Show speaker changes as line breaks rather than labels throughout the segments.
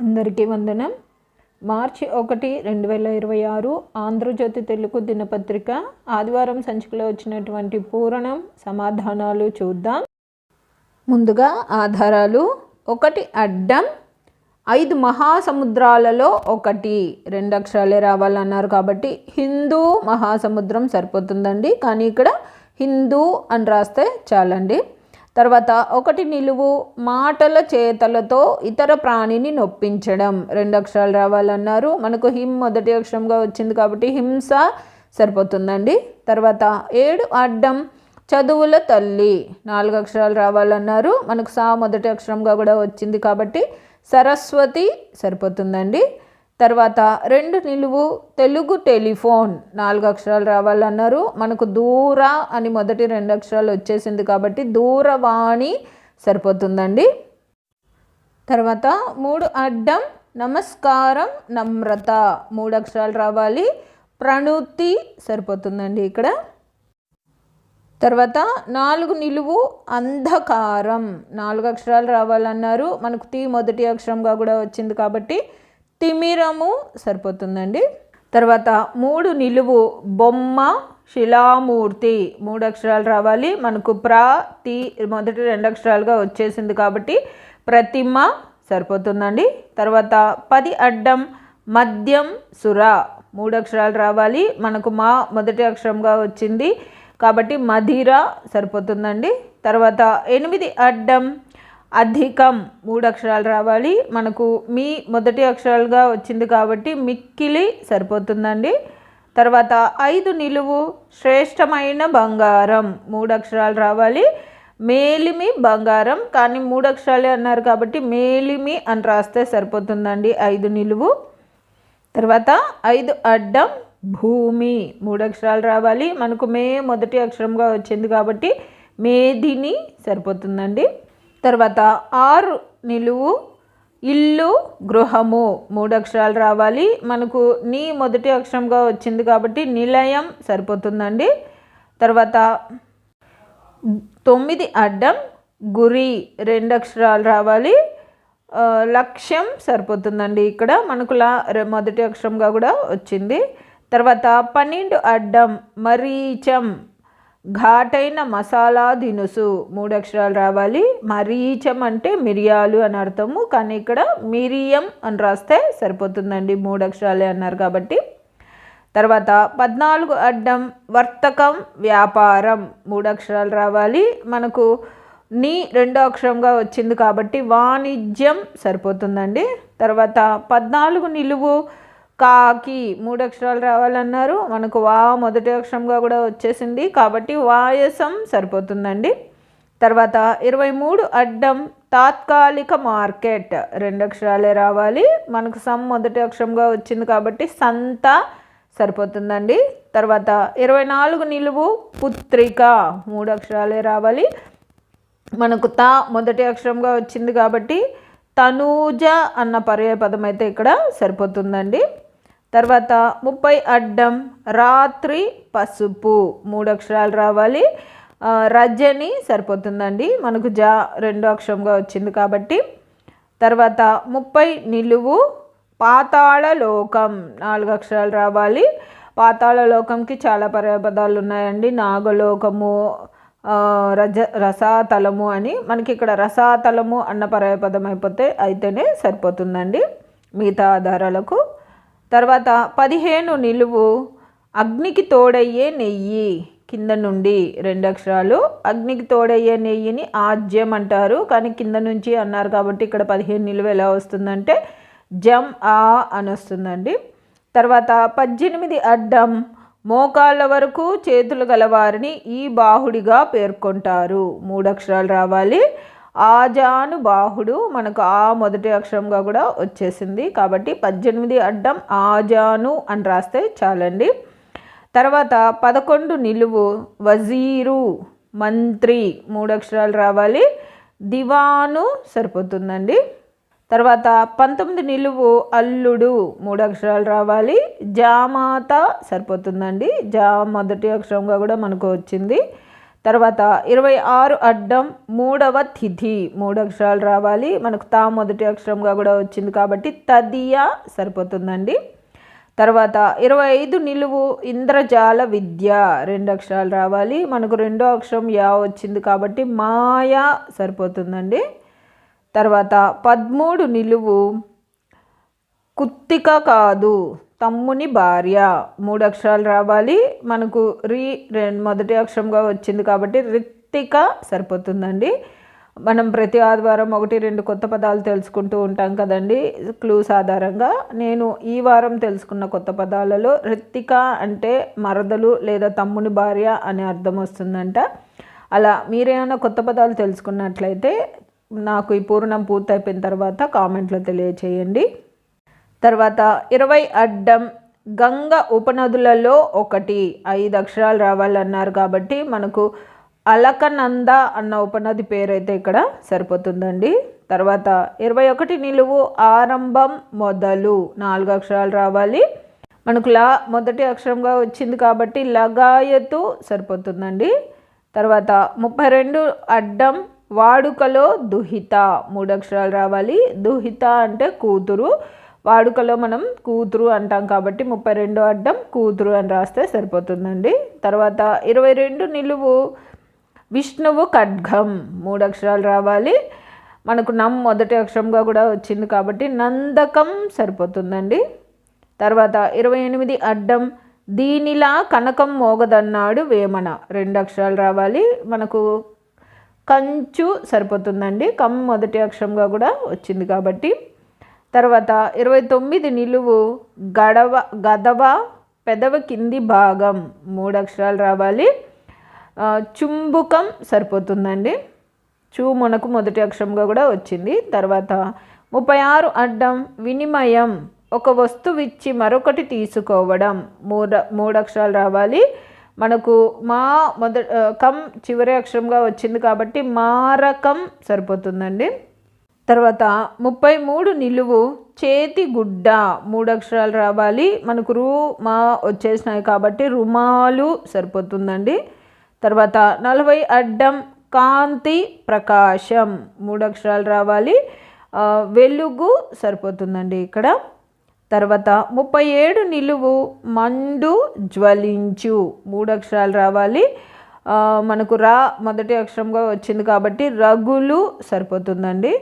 అందరికీ వందనం. మార్చి 1, 2026 ఆంధ్రజ్యోతి తెలుగు దినపత్రిక ఆదివారం సంచికలో వచ్చినటువంటి పూరణం సమాధానాలు చూద్దాం. ముందుగా ఆధారాలు. 1 అడ్డం, 5 మహాసముద్రాలలో 1 2 అక్షరాలే రావాలన్నారు కాబట్టి హిందూ మహాసముద్రం సరిపోతుందండి, కానీ ఇక్కడ హిందూ అని రాస్తే చాలండి. తర్వాత 1 నిలువు, మాటల చేతలతో ఇతర ప్రాణిని నొప్పించడం 2 అక్షరాలు రావాలన్నారు. మనకు హిం మొదటి అక్షరంగా వచ్చింది కాబట్టి హింస సరిపోతుందండి. తర్వాత 7 అడ్డం, చదువుల తల్లి 4 అక్షరాలు రావాలన్నారు. మనకు సా మొదటి అక్షరంగా కూడా వచ్చింది కాబట్టి సరస్వతి సరిపోతుందండి. తర్వాత 2 నిలువు, తెలుగు టెలిఫోన్ 4 అక్షరాలు రావాలన్నారు. మనకు దూర అని మొదటి 2 అక్షరాలు వచ్చేసింది కాబట్టి దూరవాణి సరిపోతుందండి. తర్వాత 3 అడ్డం, నమస్కారం నమ్రత 3 అక్షరాలు రావాలి. ప్రణుతి సరిపోతుందండి ఇక్కడ. తర్వాత 4 నిలువు, అంధకారం 4 అక్షరాలు రావాలన్నారు. మనకు తి మొదటి అక్షరంగా కూడా వచ్చింది కాబట్టి తిమిరము సరిపోతుందండి. తర్వాత 3 నిలువు, బొమ్మ శిలామూర్తి 3 అక్షరాలు రావాలి. మనకు తి మొదటి 2 అక్షరాలుగా వచ్చేసింది కాబట్టి ప్రతిమ సరిపోతుందండి. తర్వాత 10 అడ్డం, మద్యం సుర 3 అక్షరాలు రావాలి. మనకు మా మొదటి అక్షరంగా వచ్చింది కాబట్టి మధిర సరిపోతుందండి. తర్వాత 8 అడ్డం, అధికం 3 అక్షరాలు రావాలి. మనకు మీ మొదటి అక్షరాలుగా వచ్చింది కాబట్టి మిక్కిలి సరిపోతుందండి. తర్వాత 5 నిలువు, శ్రేష్టమైన బంగారం 3 అక్షరాలు రావాలి. మేలిమి బంగారం, కానీ 3 అక్షరాలే అన్నారు కాబట్టి మేలిమి అని రాస్తే సరిపోతుందండి 5 నిలువు. తర్వాత 5 అడ్డం, భూమి 3 అక్షరాలు రావాలి. మనకు మే మొదటి అక్షరంగా వచ్చింది కాబట్టి మేదిని సరిపోతుందండి. తర్వాత 6 నిలువు, ఇల్లు గృహము 3 అక్షరాలు రావాలి. మనకు నీ మొదటి అక్షరంగా వచ్చింది కాబట్టి నిలయం సరిపోతుందండి. తర్వాత 9 అడ్డం, గురి 2 అక్షరాలు రావాలి. లక్ష్యం సరిపోతుందండి ఇక్కడ, మనకు మొదటి అక్షరంగా కూడా వచ్చింది. తర్వాత 12 అడ్డం, మరీచం ఘాటైన మసాలా దినుసు 3 అక్షరాలు రావాలి. మరీచం అంటే మిరియాలు అని అర్థము, కానీ ఇక్కడ మిరియం అని రాస్తే సరిపోతుందండి, 3 అక్షరాలే అన్నారు కాబట్టి. తర్వాత 14 అడ్డం, వర్తకం వ్యాపారం 3 అక్షరాలు రావాలి. మనకు నీ 2 అక్షరంగా వచ్చింది కాబట్టి వాణిజ్యం సరిపోతుందండి. తర్వాత 14 నిలువు, కాకి 3 అక్షరాలు రావాలన్నారు. మనకు వా మొదటి అక్షరంగా కూడా వచ్చేసింది కాబట్టి వాయసం సరిపోతుందండి. తర్వాత 23 అడ్డం, తాత్కాలిక మార్కెట్ 2 అక్షరాలే రావాలి. మనకు సం మొదటి అక్షరంగా వచ్చింది కాబట్టి సంత సరిపోతుందండి. తర్వాత 24 నిలువు, పుత్రిక 3 అక్షరాలే రావాలి. మనకు తా మొదటి అక్షరంగా వచ్చింది కాబట్టి తనూజ అన్న పర్యాయ పదం అయితే ఇక్కడ సరిపోతుందండి. తర్వాత 30 అడ్డం, రాత్రి పసుపు 3 అక్షరాలు రావాలి. రజని సరిపోతుందండి, మనకు జా 2 అక్షరంగా వచ్చింది కాబట్టి. తర్వాత 30 నిలువు, పాతాళ లోకం 4 అక్షరాలు రావాలి. పాతాళ లోకంకి చాలా పర్యాయపదాలు ఉన్నాయండి. నాగలోకము, రసాతలము అని, మనకి ఇక్కడ రసాతలము అన్న పర్యాయపదం అయితేనే సరిపోతుందండి మిగతా ఆధారాలకు. తర్వాత 15 నిలువు, అగ్నికి తోడయ్యే నెయ్యి కింద నుండి 2 అక్షరాలు. అగ్నికి తోడయ్యే నెయ్యిని ఆజ్యం అంటారు, కానీ కింద నుంచి అన్నారు కాబట్టి ఇక్కడ 15 నిలువు ఎలా వస్తుందంటే జం ఆ అని వస్తుందండి. తర్వాత 18 అడ్డం, మోకాళ్ళ వరకు చేతులు గలవారిని ఈ బాహుడిగా పేర్కొంటారు 3 అక్షరాలు రావాలి. ఆజాను బాహుడు, మనకు ఆ మొదటి అక్షరంగా కూడా వచ్చేసింది కాబట్టి 18 అడ్డం ఆజాను అని రాస్తే చాలండి. తర్వాత 11 నిలువు, వజీరు మంత్రి 3 అక్షరాలు రావాలి. దివాను సరిపోతుందండి. తర్వాత 19 నిలువు, అల్లుడు 3 అక్షరాలు రావాలి. జామాత సరిపోతుందండి, జా మొదటి అక్షరంగా కూడా మనకు వచ్చింది. తర్వాత 26 అడ్డం మూడవ తిథి 3 అక్షరాలు రావాలి. మనకు తా మొదటి అక్షరంగా కూడా వచ్చింది కాబట్టి తదియ సరిపోతుందండి. తర్వాత 25 నిలువు ఇంద్రజాల విద్య 2 అక్షరాలు రావాలి. మనకు రెండో అక్షరం యా వచ్చింది కాబట్టి మాయా సరిపోతుందండి. తర్వాత 13 నిలువు కుత్తిక కాదు తమ్ముని భార్య 3 అక్షరాలు రావాలి. మనకు మొదటి అక్షరంగా వచ్చింది కాబట్టి రిత్తిక సరిపోతుందండి. మనం ప్రతి ఆదివారం 1-2 కొత్త పదాలు తెలుసుకుంటూ ఉంటాం కదండి క్లూస్ ఆధారంగా. నేను ఈ వారం తెలుసుకున్న కొత్త పదాలలో రిత్తిక అంటే మరదలు లేదా తమ్ముని భార్య అనే అర్థం వస్తుందంట. అలా మీరేమైనా కొత్త పదాలు తెలుసుకున్నట్లయితే నాకు ఈ పూర్ణం పూర్తయిపోయిన తర్వాత కామెంట్లో తెలియచేయండి. తర్వాత 20 అడ్డం గంగ ఉపనదులలో ఒకటి 5 అక్షరాలు రావాలన్నారు కాబట్టి మనకు అలకనంద అన్న ఉపనది పేరైతే ఇక్కడ సరిపోతుందండి. తర్వాత 21 నిలువు ఆరంభం మొదలు 4 అక్షరాలు రావాలి. మనకు లా మొదటి అక్షరంగా వచ్చింది కాబట్టి లగాయతు సరిపోతుందండి. తర్వాత 32 అడ్డం వాడుకలో దుహిత 3 అక్షరాలు రావాలి. దుహిత అంటే కూతురు, వాడుకలో మనం కూతురు అంటాం కాబట్టి 32 అడ్డం కూతురు అని రాస్తే సరిపోతుందండి. తర్వాత 22 నిలువు విష్ణువు ఖడ్గం 3 అక్షరాలు రావాలి. మనకు మొదటి అక్షరంగా కూడా వచ్చింది కాబట్టి నందకం సరిపోతుందండి. తర్వాత 28 అడ్డం దీనిలా కనకం మోగదన్నాడు వేమన 2 అక్షరాలు రావాలి. మనకు కంచు సరిపోతుందండి. మొదటి అక్షరంగా కూడా వచ్చింది కాబట్టి. తర్వాత 29 నిలువు గదవ పెదవ కింది భాగం 3 అక్షరాలు రావాలి. చుంబుకం సరిపోతుందండి. మనకు మొదటి అక్షరంగా కూడా వచ్చింది. తర్వాత 36 అడ్డం వినిమయం ఒక వస్తువు ఇచ్చి మరొకటి తీసుకోవడం 3 అక్షరాలు రావాలి. మనకు కం చివరి అక్షరంగా వచ్చింది కాబట్టి మారకం సరిపోతుందండి. తర్వాత 33 నిలువు చేతి గుడ్డ 3 అక్షరాలు రావాలి. మనకు మా వచ్చేసినాయి కాబట్టి రుమాలు సరిపోతుందండి. తర్వాత 40 అడ్డం కాంతి ప్రకాశం 3 అక్షరాలు రావాలి. వెలుగు సరిపోతుందండి ఇక్కడ. తర్వాత 37 నిలువు మండు జ్వలించు 3 అక్షరాలు రావాలి. మనకు మొదటి అక్షరంగా వచ్చింది కాబట్టి రగులు సరిపోతుందండి.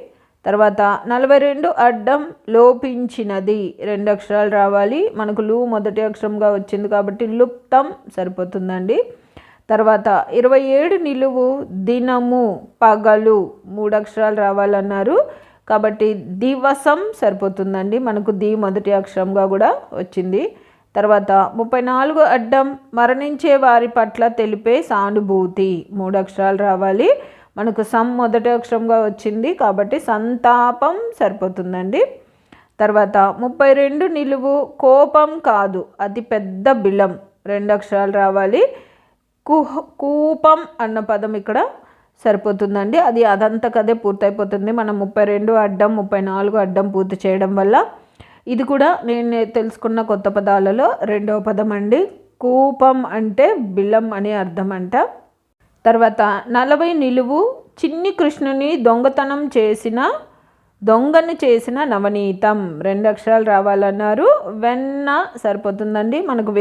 తర్వాత 42 అడ్డం లోపించినది 2 అక్షరాలు రావాలి. మనకు మొదటి అక్షరంగా వచ్చింది కాబట్టి లుప్తం సరిపోతుందండి. తర్వాత 27 నిలువు దినము పగలు 3 అక్షరాలు రావాలన్నారు కాబట్టి దివసం సరిపోతుందండి. మనకు మొదటి అక్షరంగా కూడా వచ్చింది. తర్వాత 34 అడ్డం మరణించే వారి పట్ల తెలిపే సానుభూతి 3 అక్షరాలు రావాలి. మనకు మొదటి అక్షరంగా వచ్చింది కాబట్టి సంతాపం సరిపోతుందండి. తర్వాత 32 నిలువు కోపం కాదు అతి పెద్ద బిలం 2 అక్షరాలు రావాలి. కూపం అన్న పదం ఇక్కడ సరిపోతుందండి. అదంతకదే పూర్తయిపోతుంది. మనం 32 అడ్డం 34 అడ్డం పూర్తి చేయడం వల్ల. ఇది కూడా నేను తెలుసుకున్న కొత్త పదాలలో రెండవ పదం అండి. కూపం అంటే బిలం అనే అర్థం అంట. తర్వాత 40 నిలువు చిన్ని కృష్ణుని దొంగను చేసిన నవనీతం 2 అక్షరాలు రావాలన్నారు. వెన్న సరిపోతుందండి. మనకు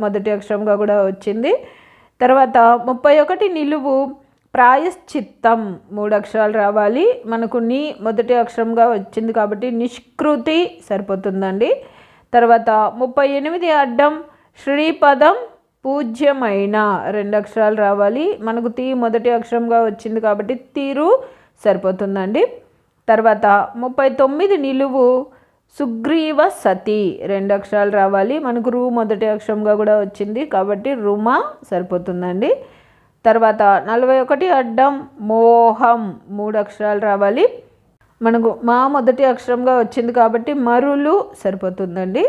మొదటి అక్షరంగా కూడా వచ్చింది. తర్వాత 31 నిలువు ప్రాయశ్చిత్తం 3 అక్షరాలు రావాలి. మనకు మొదటి అక్షరంగా వచ్చింది కాబట్టి నిష్కృతి సరిపోతుందండి. తర్వాత 38 అడ్డం శ్రీపదం పూజ్యమైన 2 అక్షరాలు రావాలి. మనకు మొదటి అక్షరంగా వచ్చింది కాబట్టి తిరు సరిపోతుందండి. తర్వాత 39 నిలువు సుగ్రీవ సతి 2 అక్షరాలు రావాలి. మనకు మొదటి అక్షరంగా కూడా వచ్చింది కాబట్టి రుమ సరిపోతుందండి. తర్వాత 41 అడ్డం మోహం 3 అక్షరాలు రావాలి. మనకు మొదటి అక్షరంగా వచ్చింది కాబట్టి మరులు సరిపోతుందండి.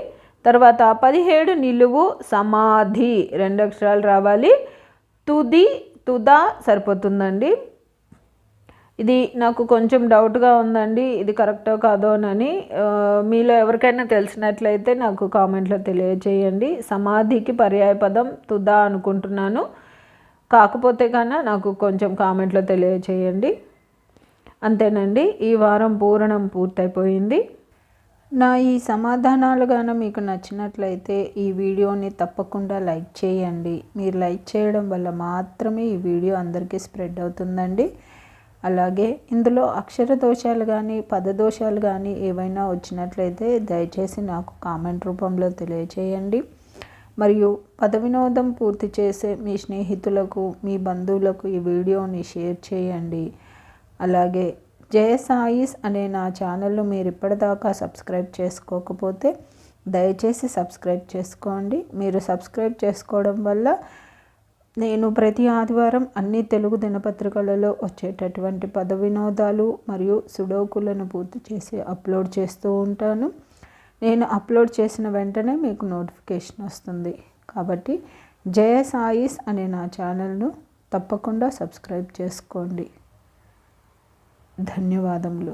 తర్వాత 17 నిలువు సమాధి 2 అక్షరాలు రావాలి. తుద సరిపోతుందండి. ఇది నాకు కొంచెం డౌట్గా ఉందండి, ఇది కరెక్టో కాదో అని. మీలో ఎవరికైనా తెలిసినట్లయితే నాకు కామెంట్లో తెలియజేయండి. సమాధికి పర్యాయ పదం తుద అనుకుంటున్నాను. కాకపోతే కన్నా నాకు కొంచెం కామెంట్లో తెలియచేయండి. అంతేనండి, ఈ వారం పూరణం పూర్తయిపోయింది. నా ఈ సమాధానాలు గాన మీకు నచ్చినట్లయితే ఈ వీడియోని తప్పకుండా లైక్ చేయండి. మీరు లైక్ చేయడం వల్ల మాత్రమే ఈ వీడియో అందరికీ స్ప్రెడ్ అవుతుందండి. అలాగే ఇందులో అక్షర దోషాలు కానీ పదదోషాలు కానీ ఏవైనా వచ్చినట్లయితే దయచేసి నాకు కామెంట్ రూపంలో తెలియచేయండి. మరియు పద వినోదం పూర్తి చేసే మీ స్నేహితులకు, మీ బంధువులకు ఈ వీడియోని షేర్ చేయండి. అలాగే జయ సాయిస్ అనే నా ఛానల్ను మీరు ఇప్పటిదాకా సబ్స్క్రైబ్ చేసుకోకపోతే దయచేసి సబ్స్క్రైబ్ చేసుకోండి. మీరు సబ్స్క్రైబ్ చేసుకోవడం వల్ల నేను ప్రతి ఆదివారం అన్ని తెలుగు దినపత్రికలలో వచ్చేటటువంటి పద వినోదాలు మరియు సుడోకులను పూర్తి చేసి అప్లోడ్ చేస్తూ ఉంటాను. నేను అప్లోడ్ చేసిన వెంటనే మీకు నోటిఫికేషన్ వస్తుంది. కాబట్టి జయ సాయిస్ అనే నా ఛానల్ను తప్పకుండా సబ్స్క్రైబ్ చేసుకోండి. ధన్యవాదములు.